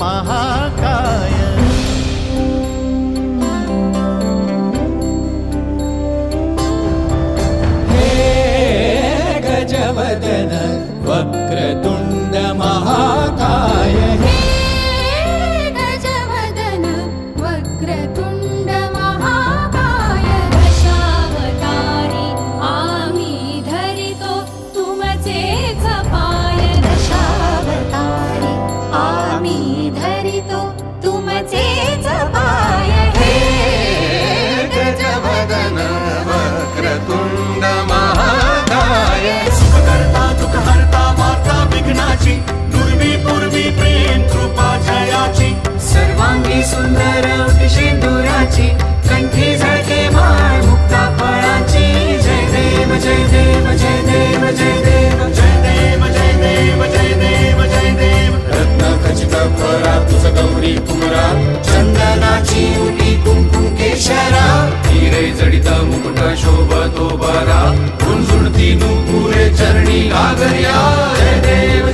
महाकाय। गजवदन वक्रतुंड महाकाय। हे गजवदन वक्रतुंड महाकाय। दशावतारी आम्ही धरितो तुमचेच पाय। दशावतारी आम्ही धरितो तुमचेच पाय। हे गजवदन वक्रतुंड महाकाय। सुखकर्ता दुःखहर्ता वार्ता विघ्नाची दुर्वी पूर्वी प्रेम कृपा जयाची। सर्वांगी सुंदर सिंदुराची कंठी झळके माळ मुक्ता फळाची। जय देव जय देव जय देव जय देव जय देव जय देव जय देव जय देव। रत्न खचित फरा तुझ गौरी कुमरा चंदनाची उटी कुंकुम केशरा। हिरे जडित मुकुट शोभतो बरा गुंजुळती नुपुरे चरणी घागर्या। जय देव